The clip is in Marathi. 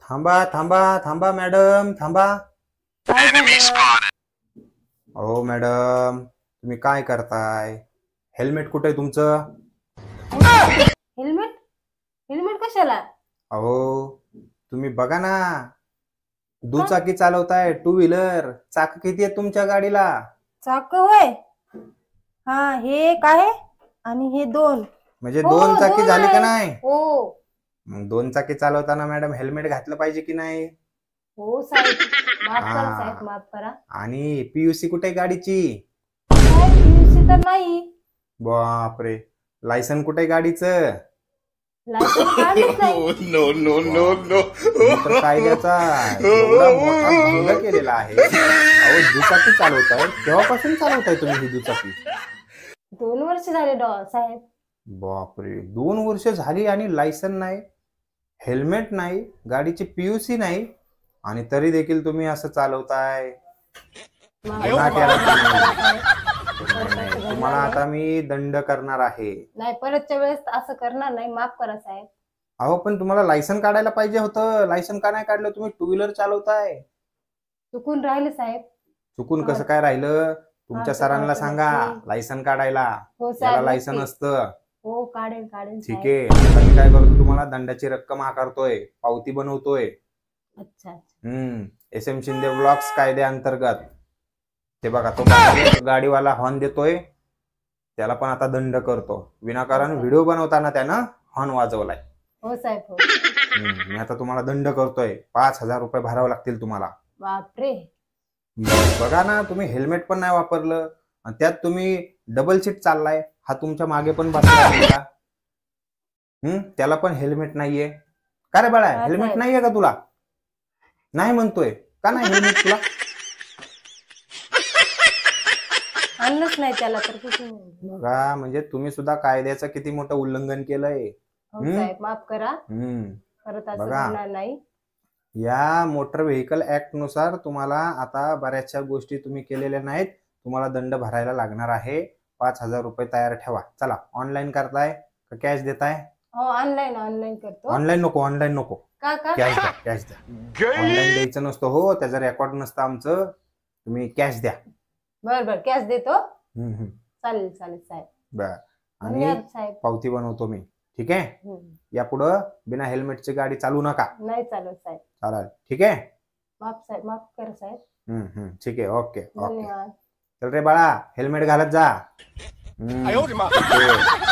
थांबा थांबा थांबा मॅडम थांबा. काय झालं? अहो मॅडम, तुम्ही काय करताय? हेल्मेट कुठे आहे तुमचं? हेल्मेट? हेल्मेट कशाला? अहो तुम्ही बघा ना, का? दुचाकी चालवताय, टू व्हीलर. चाक किती आहे तुमच्या गाडीला? चाक होय. हा, हे एक आहे आणि हे दोन. म्हणजे हो, दोन चाकी दोन झाली का आहे. नाही? हो मग दोन चाकी चालवताना मॅडम हेल्मेट घातलं पाहिजे की नाही? हो साहेब, माफ करा हा. साहेब, माफ करा. आणि पीयूसी कुठे आहे गाडीची? साहेब, पीयूसी तर नाही. बापरे, लायसन कुठे आहे गाडीचं? लायसन काढलंच नाही. No, no, no, no. तुम्ही तर कायद्याचा एवढा मोठा भंग केलेला आहे. अहो दुचाकी चालवताय, केव्हापासून चालवताय तुम्ही ही दुचाकी? 2 वर्ष झाले साहेब. बापरे, 2 वर्ष झाली आणि लायसन नाही, हेल्मेट नाही, गाडीची पीयूसी नाही, आणि तरी देखील तुम्ही असं चालवताय. माफ गुन्हा करा, केला माफ तुम्ही. करा साहेब. नाही, तुम्हाला आता मी दंड करणार आहे. नाही, परतच्या वेळेस असं करणार नाही. माफ करा साहेब. अहो पण तुम्हाला लायसन काढायला पाहिजे होतं. लायसन का नाही काढलं? तुम्ही टू व्हीलर चालवताय. चुकून राहिले साहेब. चुकून कसं काय राहिलं? तुमच्या हा, सरांना तर सांगा नक्की. लायसन काढायला. हो त्याला साहेब, लायसन नक्की. असतं. हो, काढेल काढेल ठीक साहेब. आहे, आता मी काय करतो, तुम्हाला दंडाची रक्कम आकारतोय, पावती बनवतोय. अच्छा अच्छा. SM शिंदे ब्लॉग्स कायद्याअंतर्गत. ते बघा, तो गाडीवाला हॉर्न देतोय, त्याला पण आता दंड करतो. विनाकारण व्हिडिओ बनवताना त्यानं हॉर्न वाजवलाय. हो साहेब, हो. मी आता तुम्हाला दंड करतोय. 5,000 रुपये भरावे लागतील तुम्हाला. बापरे. बघा ना, तुम्ही हेल्मेट पण नाही वापरलं आणि त्यात तुम्ही डबल सीट चाललाय. हा तुमच्या मागे पण बसलाय का? त्याला पण हेल्मेट नाहीये का रे बाळा? हा, हेल्मेट साहेब. नाहीये का तुला? नाही म्हणतोय का? नाही हेल्मेट तुला? आणलंच नाही त्याला तर कुठून? बघा, म्हणजे तुम्ही सुद्धा कायद्याचं किती मोठं उल्लंघन केलंय. हो साहेब, माफ करा. परत असं बघा, होणार नाही. या मोटर व्हेकल ऍक्ट नुसार तुम्हाला आता बऱ्याचशा गोष्टी तुम्ही केलेल्या नाहीत, तुम्हाला दंड भरायला लागणार आहे. 5,000 रुपये तयार ठेवा. चला, ऑनलाईन करताय का कॅश देताय? हो, ऑनलाईन ऑनलाईन करतो. ऑनलाईन नको, ऑनलाईन नको, का का? कॅश द्या, कॅश द्या. ऑनलाईन द्यायचं नसतं हो, त्याचं रेकॉर्ड नसतं आमचं. तुम्ही कॅश द्या. बर बर, कॅश देतो. हम्म. चालेल चालेल साहेब. बर, आणि धन्यवाद साहेब. पावती बनवतो मी. ठीक आहे, यापुढं बिना हेल्मेटची गाडी चालू नका. नाही चालत साहेब. चालेल, ठीक आहे. माफ साहेब, माफ करा साहेब. ठीक आहे, ओके ओके. धन्यवाद. चल रे बाळा, हेल्मेट घालत जा. I owed him up. Okay.